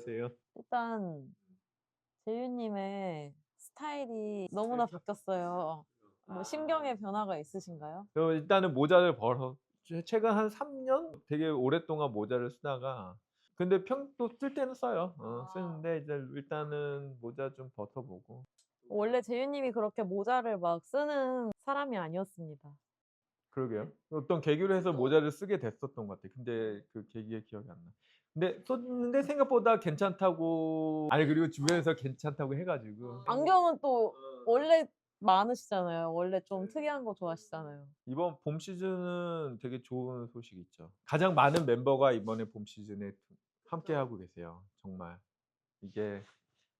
안녕하세요. 일단 재윤님의 스타일이 너무나 바뀌었어요. 뭐 심경의 변화가 있으신가요? 일단은 모자를 벗어 최근 한 3년 되게 오랫동안 모자를 쓰다가 근데 또 쓸 때는 써요. 쓰는데 이제 일단은 모자 좀 벗어 보고. 원래 재윤님이 그렇게 모자를 막 쓰는 사람이 아니었습니다. 그러게요. 어떤 계기로 해서 모자를 쓰게 됐었던 것 같아요. 근데 그 계기가 기억이 안 나. 근데 썼는데 생각보다 괜찮다고 그리고 주변에서 괜찮다고 해 가지고 안경은 또 원래 많으시잖아요. 원래 좀 특이한 거 좋아하시잖아요. 이번 봄 시즌은 되게 좋은 소식이 있죠. 가장 많은 멤버가 이번에 봄 시즌에 함께하고 계세요. 정말 이게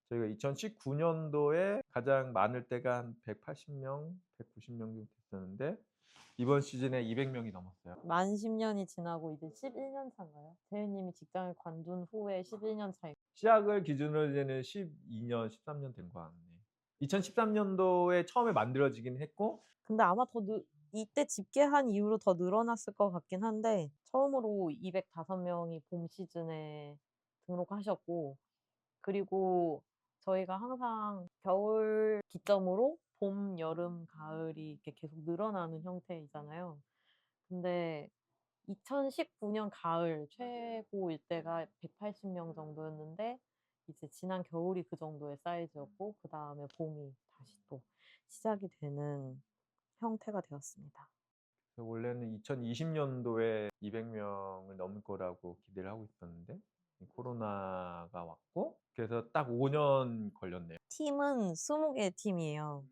저희가 2019 년도에 가장 많을 때가 한 180 명, 190명 정도 됐었는데 이번 시즌에 200 명이 넘었어요. 만 10년이 지나고 이제 11년 차인가요? 재윤님이 직장을 관둔 후에 11년 차이. 시작을 기준으로 이제는 12 년, 13년 된 것 같네. 2013 년도에 처음에 만들어지긴 했고 근데 아마 이때 집계한 이후로 더 늘어났을 것 같긴 한데 처음으로 205명이 봄 시즌에 등록하셨고, 그리고 저희가 항상 겨울 기점으로 봄, 여름, 가을이 이렇게 계속 늘어나는 형태이잖아요. 근데 2019년 가을 최고일 때가 180명 정도였는데 이제 지난 겨울이 그 정도의 사이즈였고 그다음에 봄이 다시 또 시작이 되는 형태가 되었습니다. 원래는 2020 년도에 200 명을 넘을 거라고 기대를 하고 있었는데 이 코로나가 왔고 그래서 딱 5년 걸렸네요. 팀은 20개 팀이에요.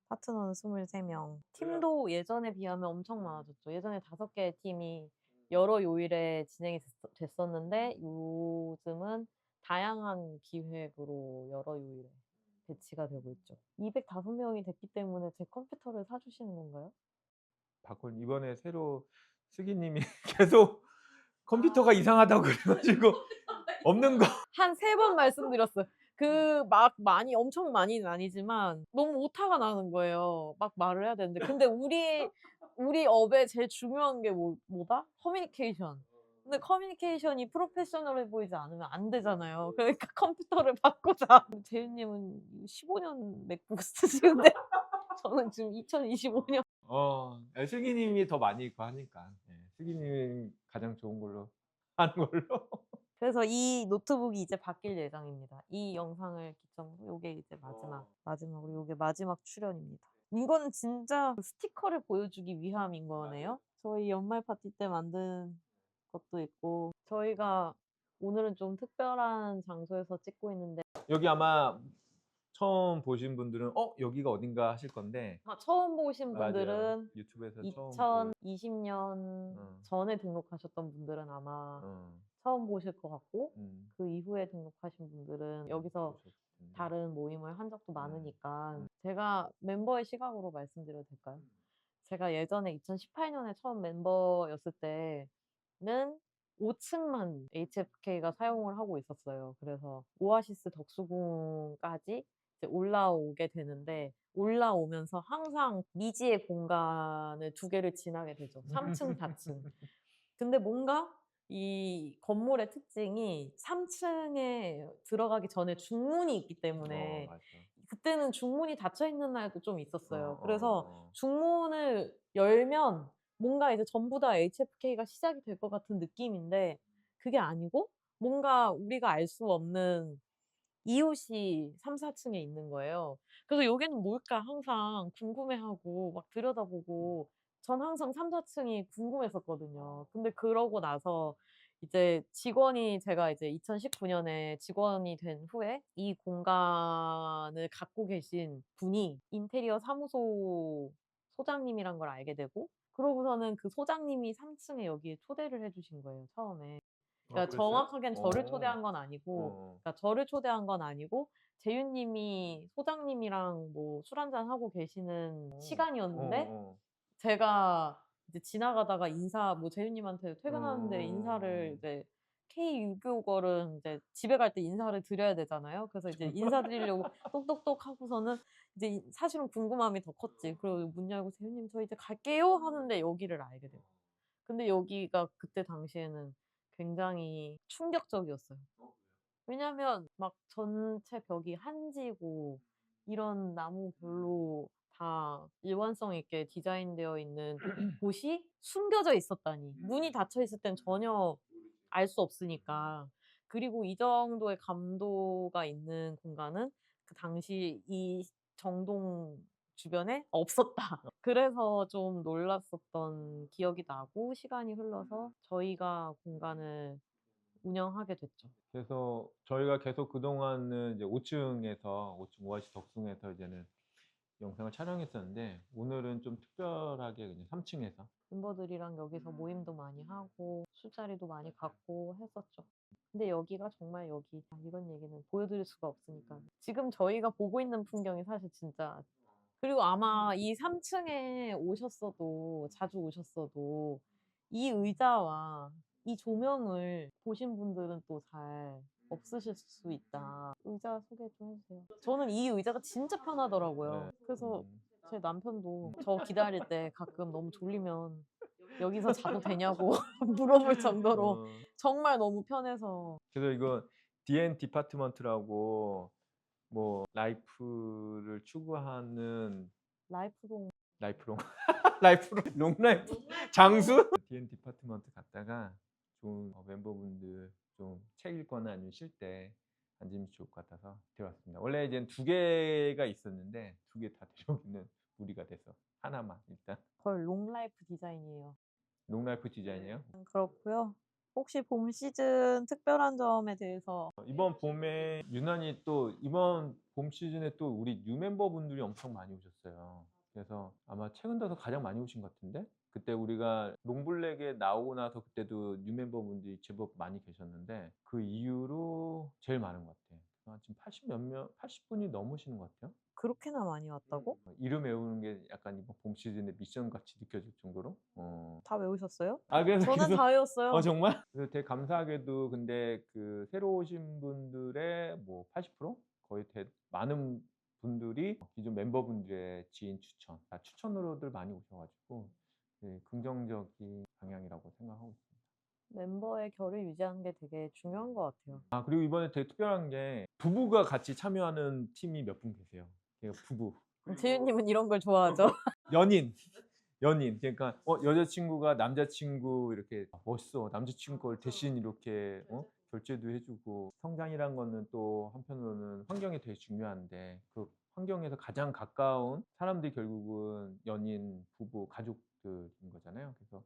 파트너는 23명. 팀도 예전에 비하면 엄청 많아졌죠. 예전에 5개의 팀이 여러 요일에 진행이 됐었는데 요즘은 다양한 기획으로 여러 요일에 배치가 되고 있죠. 205명이 됐기 때문에 제 컴퓨터를 사주시는 건가요? 바꾼 이번에 새로 슬기 님이 계속 컴퓨터가 이상하다고 그래 가지고 없는 거 한 3번 말씀드렸어요. 그 막 많이 엄청 많이는 아니지만 너무 오타가 나는 거예요. 막 말을 해야 되는데. 근데 우리 업에 제일 중요한 게 뭐다? 커뮤니케이션. 근데 커뮤니케이션이 프로페셔널해 보이지 않으면 안 되잖아요. 그러니까 컴퓨터를 바꾸자. 재윤 님은 15년 맥북 쓰시는데 저는 지금 2025 년. 슬기 님이 더 많이 있고 하니까. 예. 슬기 님이 가장 좋은 걸로 하는 걸로. 그래서 이 노트북이 이제 바뀔 예정입니다. 이 영상을 기점으로 요게 이제 마지막으로 요게 마지막 출연입니다. 이거는 진짜 스티커를 보여주기 위함인 거네요. 저희 연말 파티 때 만든 것도 있고, 저희가 오늘은 좀 특별한 장소에서 찍고 있는데 여기 아마 처음 보신 분들은 '어 여기가 어딘가.' 하실 건데 아마 처음 보신 맞아요. 분들은 유튜브에서 처음 보 2020년 어. 전에 등록하셨던 분들은 아마 어. 처음 보실 것 같고, 음. 그 이후에 등록하신 분들은 여기서 보셨을 텐데. 다른 모임을 한 적도 음. 많으니까 제가 멤버의 시각으로 말씀드려도 될까요? 제가 예전에 2018년에 처음 멤버였을 때는 5 층만 HFK가 사용을 하고 있었어요. 그래서 오아시스 덕수궁까지 이제 올라오게 되는데, 올라오면서 항상 미지의 공간을 2개를 지나게 되죠. 3 층, 4 층. 근데 뭔가 이 건물의 특징이 3 층에 들어가기 전에 중문이 있기 때문에 맞아. 그때는 중문이 닫혀 있는 날도 좀 있었어요. 그래서 어어어. 중문을 열면 뭔가 이제 전부 다 HFK가 시작이 될 것 같은 느낌인데 그게 아니고 뭔가 우리가 알 수 없는 이웃이 3-4 층에 있는 거예요. 그래서 '여기는 뭘까?' 항상 궁금해하고 막 들여다보고, 전 항상 3-4 층이 궁금했었거든요. 근데 그러고 나서 이제 제가 이제 2019 년에 직원이 된 후에 이 공간을 갖고 계신 분이 인테리어 사무소 소장님이란 걸 알게 되고, 그러고서는 그 소장님이 3 층에 여기에 초대를 해 주신 거예요, 처음에. 아 그러니까 그랬어요? 정확하게는 저를 어. 초대한 건 아니고, 어어. 재윤 님이 소장님이랑 뭐 술 한잔 하고 계시는 어. 시간이었는데 어어. 제가 이제 지나가다가 재윤 님한테 퇴근하는데 인사를 어어어. 이제 K625걸은 이제 집에 갈 때 인사를 드려야 되잖아요. 그래서 이제 인사드리려고 똑똑똑 하고서는 이제 사실은 궁금함이 더 컸지. 그리고 문 열고 "재윤 님 저 이제 갈게요." 하는데 여기를 알게 돼요. 근데 여기가 그때 당시에는 굉장히 충격적이었어요. 왜냐면 막 전체 벽이 한지고 이런 나무별로 다 일관성 있게 디자인되어 있는 곳이 숨겨져 있었다니. 문이 닫혀 있을 땐 전혀 알 수 없으니까. 그리고 이 정도의 감도가 있는 공간은 그 당시 이 정동 주변에 없었다. 그래서 좀 놀랐었던 기억이 나고 시간이 흘러서 저희가 공간을 운영하게 됐죠. 그래서 저희가 계속 그동안은 이제 5층에서 5층 오아시 덕숭에서 이제는 영상을 촬영했었는데 오늘은 좀 특별하게 그냥 3층에서 멤버들이랑 여기서 모임도 많이 하고 술자리도 많이 갖고 했었죠. 근데 여기가 정말 여기 이런 얘기는 보여드릴 수가 없으니까 지금 저희가 보고 있는 풍경이 사실 진짜 그리고 아마 이 3층에 오셨어도 자주 오셨어도 이 의자와 이 조명을 보신 분들은 또 잘 없으실 수 있다. 의자 소개 좀 해주세요. 저는 이 의자가 진짜 네. 편하더라고요. 그래서 제 남편도 저 기다릴 때 가끔 너무 졸리면 여기서 자도 되냐고 물어볼 정도로 어 정말 너무 편해서 그래서 이거 DN 디파트먼트라고 뭐 라이프를 추구하는 라이프동 라이프롱 라이프롱 롱라이프 장수 DN 디파트먼트 갔다가 좋은 멤버분들 좀 책 읽거나 아니면 쉴 때 앉으면 좋을 것 같아서 데려왔습니다. 원래 이제 두 개가 있었는데 두 개 다 데려오기는 무리가 돼서 하나만 일단 거의 롱라이프 디자인이에요. 롱라이프 디자인이에요. 그렇고요. 혹시 봄 시즌 특별한 점에 대해서 이번 봄에 유난히 또 이번 봄 시즌에 또 우리 뉴 멤버분들이 엄청 많이 오셨어요. 그래서 아마 최근 들어서 가장 많이 오신 것 같은데 그때 우리가 롱블랙에 나오고 나서 그때도 뉴 멤버분들이 제법 많이 계셨는데 그 이후로 제일 많은 것 같아요. 지금 80 몇 명, 80분이 넘으시는 것 같아요. 그렇게나 많이 왔다고? 이름 외우는 게 약간 이번 봄 시즌의 미션 같이 느껴질 정도로. 다 외우셨어요? 그래서 저는 계속 다 외웠어요. 정말? 그래서 되게 감사하게도 근데 그 새로 오신 분들의 뭐 80% 거의 많은 분들이 기존 멤버분들의 지인 추천, 다 추천으로들 많이 오셔 가지고 되게 긍정적인 방향이라고 생각하고 있습니다. 멤버의 결을 유지하는 게 되게 중요한 것 같아요. 그리고 이번에 되게 특별한 게 부부가 같이 참여하는 팀이 몇 분 계세요. 부부. 재윤님은 이런 걸 좋아하죠. 연인. 연인. 그러니까 여자친구가 남자친구 이렇게 멋있어. 남자친구 걸 대신 이렇게 결제도 해 주고 성장이란 거는 또 한편으로는 환경이 되게 중요한데 그 환경에서 가장 가까운 사람들이 결국은 연인, 부부, 가족들인 거잖아요. 그래서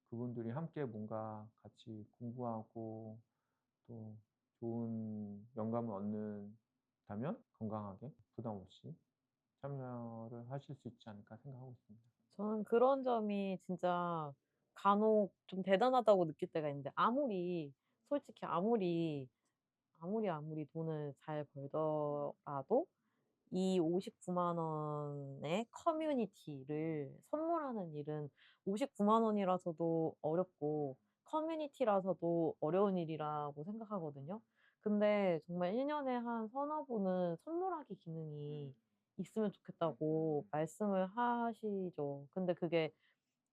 그분들이 함께 뭔가 같이 공부하고 또 좋은 영감을 얻는다면 건강하게 부담 없이 참여를 하실 수 있지 않을까 생각하고 있습니다. 저는 그런 점이 진짜 간혹 좀 대단하다고 느낄 때가 있는데 솔직히 아무리 돈을 잘 벌더라도 이 59만 원의 커뮤니티를 선물하는 일은 59만 원이라서도 어렵고 커뮤니티라서도 어려운 일이라고 생각하거든요. 근데 정말 1 년에 한 서너 분은 선물하기 기능이 있으면 좋겠다고 말씀을 하시죠. 근데 그게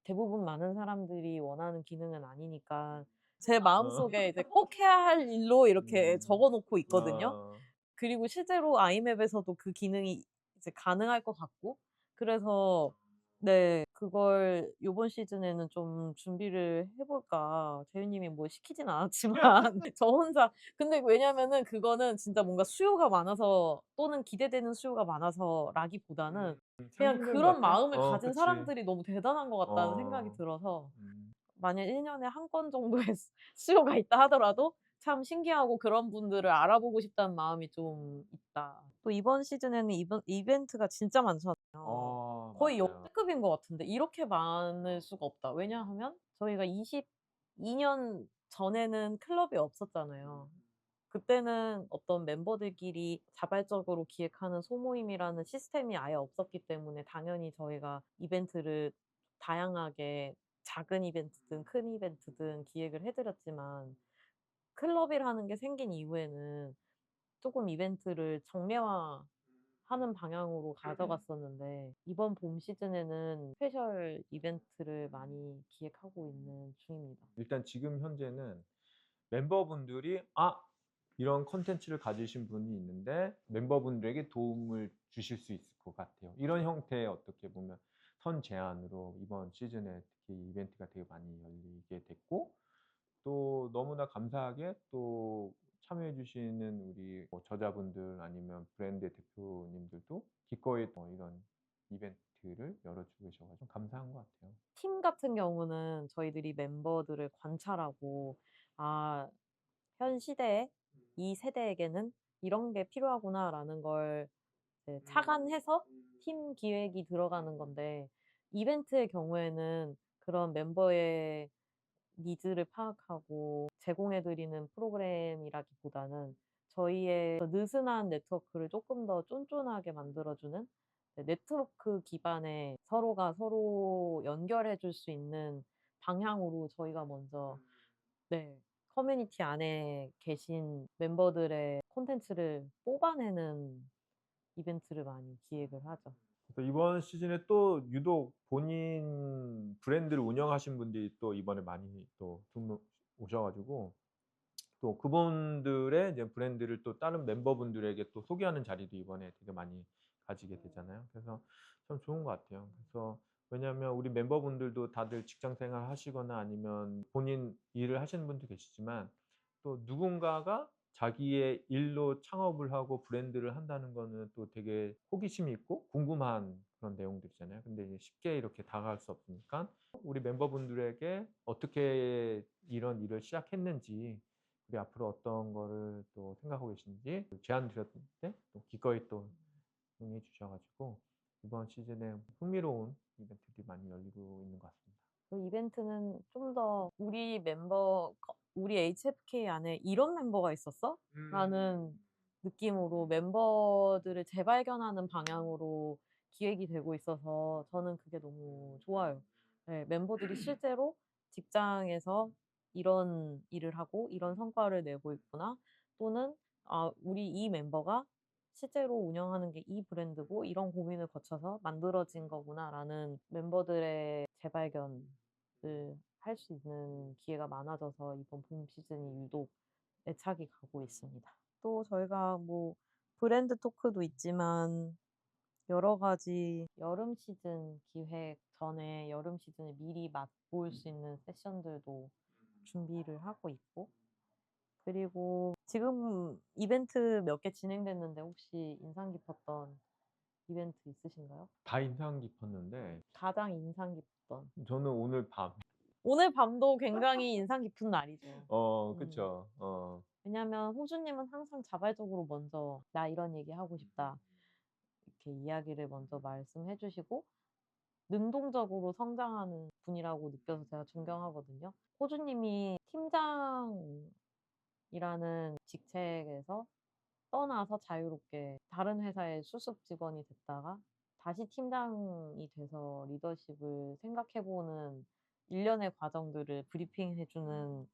대부분 많은 사람들이 원하는 기능은 아니니까 제 마음속에 이제 꼭 해야 할 일로 이렇게 적어 놓고 있거든요. 어. 그리고 실제로 아이맵에서도 그 기능이 이제 가능할 것 같고 그래서 네 그걸 요번 시즌에는 좀 준비를 해 볼까. 재윤님이 뭐 시키진 않았지만 저 혼자 근데 왜냐면은 그거는 진짜 뭔가 수요가 많아서 또는 기대되는 수요가 많아서라기보다는 그냥 상징적인 것 그런 같아. 마음을 가진 그치. 사람들이 너무 대단한 것 같다는 생각이 어. 들어서 음. 만약 1 년에 한 건 정도의 수요가 있다 하더라도 참 신기하고 그런 분들을 알아보고 싶다는 마음이 좀 있다. 또 이번 시즌에는 이벤트가 진짜 많잖아요. 거의 맞아요. 역대급인 것 같은데 이렇게 많을 수가 없다. 왜냐하면 저희가 22년 전에는 클럽이 없었잖아요. 그때는 어떤 멤버들끼리 자발적으로 기획하는 소모임이라는 시스템이 아예 없었기 때문에 당연히 저희가 이벤트를 다양하게 작은 이벤트든 큰 이벤트든 기획을 해 드렸지만 클럽이라는 게 생긴 이후에는 쪼끔 이벤트를 정례화하는 방향으로 가져갔었는데 이번 봄 시즌에는 스페셜 이벤트를 많이 기획하고 있는 중입니다. 일단 지금 현재는 멤버분들이 이런 컨텐츠를 가지신 분이 있는데 멤버분들에게 도움을 주실 수 있을 것 같아요. 이런 형태의 어떻게 보면 선 제안으로 이번 시즌에 특히 이벤트가 되게 많이 열리게 됐고 또 너무나 감사하게 또 참여해 주시는 우리 뭐 저자분들 아니면 브랜드 대표님들도 기꺼이 이런 이벤트를 열어주고 계셔가지고 감사한 것 같아요. 팀 같은 경우는 저희들이 멤버들을 관찰하고 아, 현 시대에 이 세대에게는 이런 게 필요하구나라는 걸 이제 착안해서 팀 기획이 들어가는 건데 이벤트의 경우에는 그런 멤버의 니즈를 파악하고 제공해 드리는 프로그램이라기보다는 저희의 느슨한 네트워크를 조금 더 쫀쫀하게 만들어주는 네트워크 기반의 서로가 서로 연결해 줄 수 있는 방향으로 저희가 먼저 네, 커뮤니티 안에 계신 멤버들의 콘텐츠를 뽑아내는 이벤트를 많이 기획을 하죠. 그래서 이번 시즌에 또 유독 본인 브랜드를 운영하신 분들이 또 이번에 많이 또 등록 오셔가지고 또 그분들의 이제 브랜드를 또 다른 멤버분들에게 또 소개하는 자리도 이번에 되게 많이 가지게 되잖아요. 그래서 참 좋은 것 같아요. 그래서 왜냐하면 우리 멤버분들도 다들 직장 생활 하시거나 아니면 본인 일을 하시는 분도 계시지만 또 누군가가 자기의 일로 창업을 하고 브랜드를 한다는 거는 또 되게 호기심이 있고 궁금한 그런 내용들이잖아요. 근데 이제 쉽게 이렇게 다가갈 수 없으니까 우리 멤버분들에게 어떻게 이런 일을 시작했는지 우리 앞으로 어떤 거를 또 생각하고 계신지 제안 드렸을 때 또 기꺼이 또 응해 주셔가지고 이번 시즌에 흥미로운 이벤트들이 많이 열리고 있는 것 같습니다. 그 이벤트는 좀 더 우리 HFK 안에 이런 멤버가 있었어? 라는 느낌으로 멤버들을 재발견하는 방향으로 기획이 되고 있어서 저는 그게 너무 좋아요. 네, 멤버들이 실제로 직장에서 이런 일을 하고 이런 성과를 내고 있구나. 또는 아, 우리 이 멤버가 실제로 운영하는 게 이 브랜드고 이런 고민을 거쳐서 만들어진 거구나라는 멤버들의 재발견을 할 수 있는 기회가 많아져서 이번 봄 시즌이 유독 애착이 가고 있습니다. 또 저희가 뭐 브랜드 토크도 있지만 여러 가지 여름 시즌 기획 전에 여름 시즌에 미리 맛볼 수 있는 세션들도 준비를 하고 있고 그리고 지금 이벤트 몇 개 진행됐는데 혹시 인상 깊었던 이벤트 있으신가요? 다 인상 깊었는데 가장 인상 깊었던. 저는 오늘 밤 오늘 밤도 굉장히 인상 깊은 날이죠. 음. 그쵸. 왜냐면 호주님은 항상 자발적으로 먼저 "나 이런 얘기 하고 싶다." 이렇게 이야기를 먼저 말씀해 주시고 능동적으로 성장하는 분이라고 느껴서 제가 존경하거든요. 호주님이 팀장이라는 직책에서 떠나서 자유롭게 다른 회사의 수습 직원이 됐다가 다시 팀장이 돼서 리더십을 생각해 보는 일련의 과정들을 브리핑해 주는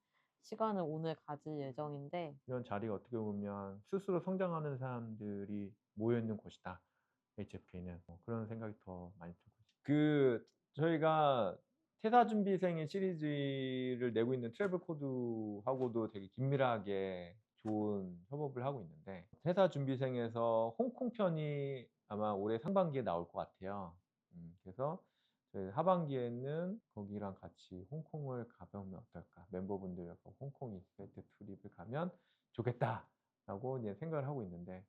시간을 오늘 가질 예정인데 이런 자리가 어떻게 보면 스스로 성장하는 사람들이 모여 있는 곳이다. HFK는 그런 생각이 더 많이 들고 있어요. 저희가 퇴사준비생의 시리즈를 내고 있는 트래블 코드하고도 되게 긴밀하게 좋은 협업을 하고 있는데 퇴사준비생에서 홍콩 편이 아마 올해 상반기에 나올 것 같아요. 그래서 저희 하반기에는 거기랑 같이 홍콩을 가보면 어떨까? 멤버분들과 홍콩 인사이트 투립을 가면 좋겠다라고 이제 생각을 하고 있는데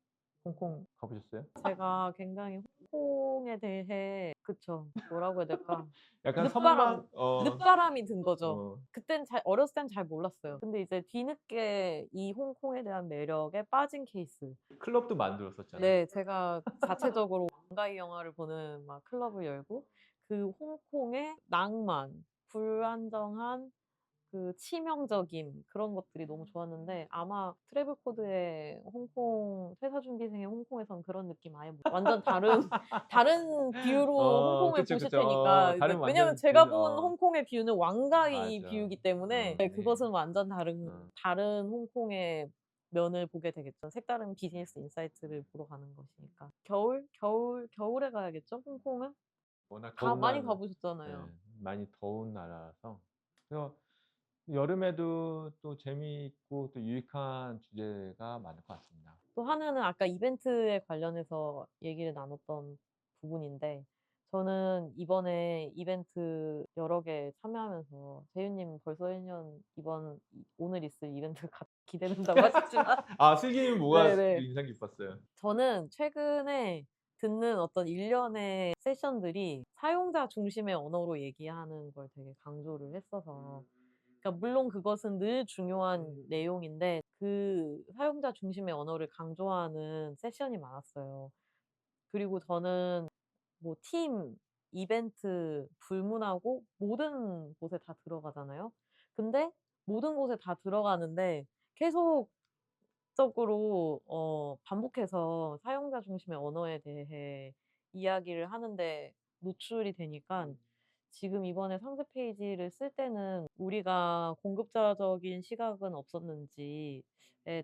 홍콩 가보셨어요? 제가 굉장히 홍콩에 대해 그쵸. 뭐라고 해야 될까? 약간 늦바람 선망 늦바람이 든 거죠. 어, 그땐 어렸을 땐 잘 몰랐어요. 근데 이제 뒤늦게 이 홍콩에 대한 매력에 빠진 케이스. 클럽도 만들었었잖아요. 네. 제가 자체적으로 왕가의 영화를 보는 막 클럽을 열고 그 홍콩의 낭만, 불안정한 그 치명적인 그런 것들이 너무 좋았는데 아마 트래블 코드의 홍콩 퇴사준비생의 홍콩에선 그런 느낌 아예 못 완전 다른 뷰로 홍콩을 그쵸, 보실 그쵸. 테니까 네 다른 왜냐면 완전 제가 본 홍콩의 뷰는 왕가의 맞아. 뷰이기 때문에 네 네. 그것은 완전 어. 다른 홍콩의 면을 보게 되겠죠. 색다른 비즈니스 인사이트를 보러 가는 것이니까. 겨울에 가야겠죠, 홍콩은? 워낙 가 더운 많이 나라, 가 예, 보셨잖아요. 많이 더운 나라라서. 그래서 여름에도 또 재미있고 또 유익한 주제가 많을 것 같습니다. 또 하나는 아까 이벤트에 관련해서 얘기를 나눴던 부분인데 저는 이번에 이벤트 여러 개 참여하면서 재윤님 벌써 1년 오늘 있을 이벤트가 기대된다고 하셨지만 아, 슬기님 뭐가 네네. 인상 깊었어요? 저는 최근에 듣는 어떤 일련의 세션들이 사용자 중심의 언어로 얘기하는 걸 되게 강조를 했어서 그러니까 물론 그것은 늘 중요한 내용인데 그 사용자 중심의 언어를 강조하는 세션이 많았어요. 그리고 저는 뭐 팀, 이벤트 불문하고 모든 곳에 다 들어가잖아요. 근데 모든 곳에 다 들어가는데 계속 적으로 반복해서 사용자 중심의 언어에 대해 이야기를 하는데 노출이 되니깐 지금 이번에 상세 페이지를 쓸 때는 우리가 공급자적인 시각은 없었는지에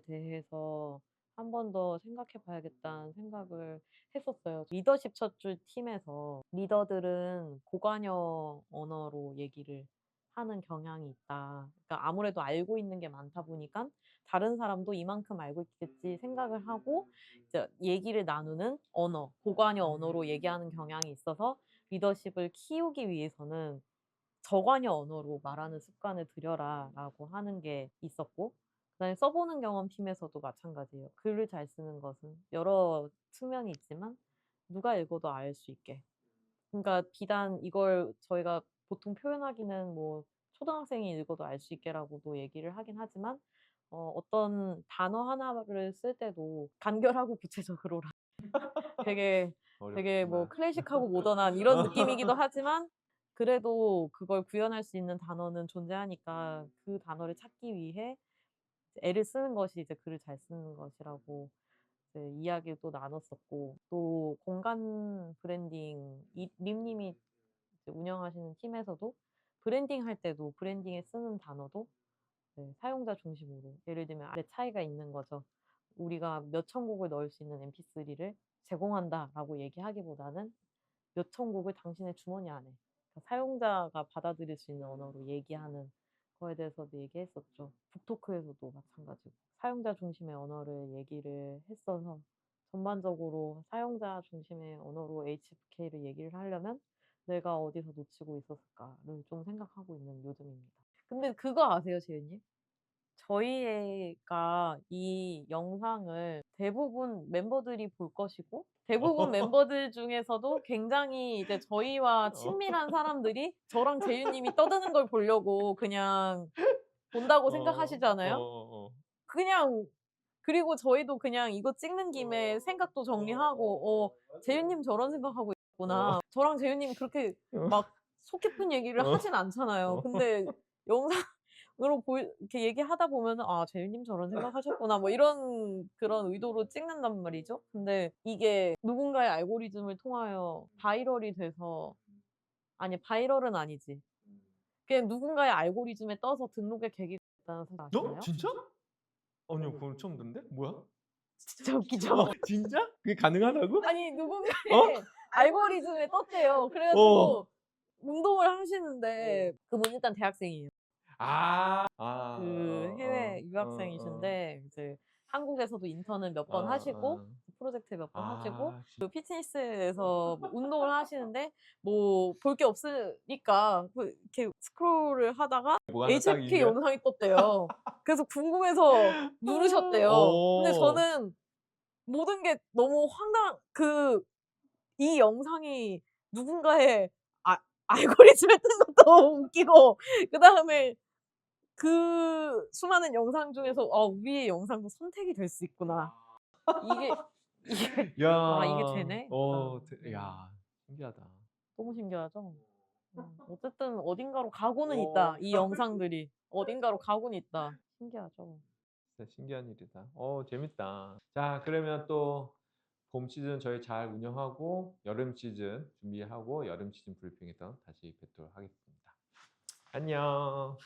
대해서 한 번 더 생각해 봐야겠다는 생각을 했었어요. 리더십 첫 줄 팀에서 리더들은 고관여 언어로 얘기를 하는 경향이 있다. 그러니까 아무래도 알고 있는 게 많다 보니까 다른 사람도 이만큼 알고 있겠지 생각을 하고 이제 얘기를 나누는 언어, 고관여 언어로 얘기하는 경향이 있어서 리더십을 키우기 위해서는 저관여 언어로 말하는 습관을 들여라라고 하는 게 있었고 그다음에 써보는 경험 팀에서도 마찬가지예요. 글을 잘 쓰는 것은 여러 측면이 있지만 누가 읽어도 알 수 있게. 그러니까 비단 이걸 저희가 보통 표현하기는 뭐 초등학생이 읽어도 알 수 있게라고도 얘기를 하긴 하지만 어떤 단어 하나를 쓸 때도 간결하고 구체적으로라 되게 되게 뭐 어렵구나. 클래식하고 모던한 이런 느낌이기도 하지만 그래도 그걸 구현할 수 있는 단어는 존재하니까 그 단어를 찾기 위해 애를 쓰는 것이 이제 글을 잘 쓰는 것이라고 이제 이야기도 나눴었고 또 공간 브랜딩 님이 이제 운영하시는 팀에서도 브랜딩 할 때도 브랜딩에 쓰는 단어도 네, 사용자 중심으로 예를 들면 아래 차이가 있는 거죠. 우리가 몇천 곡을 넣을 수 있는 MP3를 제공한다라고 얘기하기보다는 몇천 곡을 당신의 주머니 안에 그러니까 사용자가 받아들일 수 있는 언어로 얘기하는 거에 대해서도 얘기했었죠. 북토크에서도 마찬가지고 사용자 중심의 언어를 얘기를 했어서 전반적으로 사용자 중심의 언어로 HFK를 얘기를 하려면 내가 어디서 놓치고 있었을까를 좀 생각하고 있는 요즘입니다. 근데 그거 아세요, 재윤님? 저희가 이 영상을 대부분 멤버들이 볼 것이고 대부분 멤버들 중에서도 굉장히 이제 저희와 친밀한 사람들이 저랑 재윤님이 떠드는 걸 보려고 그냥 본다고 생각하시잖아요. 그냥 그리고 저희도 그냥 이거 찍는 김에 생각도 정리하고 재윤님 저런 생각하고 있구나. 저랑 재윤님 그렇게 막 속 깊은 얘기를 하진 않잖아요. 근데 영상으로 이렇게 얘기하다 보면은 '아 재윤님 저런 생각하셨구나.' 뭐 이런 그런 의도로 찍는단 말이죠. 근데 이게 누군가의 알고리즘을 통하여 바이럴이 돼서 아니 바이럴은 아니지. 그냥 누군가의 알고리즘에 떠서 등록의 계기가 됐다는 사실 아시나요? 진짜? 아니요, 그건 처음 듣는데? 뭐야? 진짜 웃기죠? 진짜? 그게 가능하다고? 아니 누군가의 어? 알고리즘에 떴대요. 그래 가지고 운동을 하시는데 그분 일단 대학생이에요. 아. 그 해외 유학생이신데 이제 한국에서도 인턴을 몇 번 하시고 프로젝트 몇 번 하시고 아, 그 피트니스에서 뭐 운동을 하시는데 뭐 볼 게 없으니까 그 이렇게 스크롤을 하다가 뭐가 하나 딱 HFK 있네요? 영상이 떴대요. 그래서 궁금해서 누르셨대요. 근데 어. 저는 모든 게 너무 이 영상이 누군가의 알고리즘에 뜬 것도 너무 웃기고 그다음에 그 수많은 영상 중에서 '우리의 영상도 선택이 될 수 있구나.' 이게 이게 야. '이게 되네?' 약간 야, 신기하다. 너무 신기하죠? 어쨌든 어딘가로 가고는 있다. 이 영상들이. 어딘가로 가고는 있다. 신기하죠? 진짜 신기한 일이다. 재밌다. 자, 그러면 또 봄 시즌 저희 잘 운영하고 여름 시즌 준비하고 여름 시즌 브리핑에서 다시 뵙도록 하겠습니다. 안녕.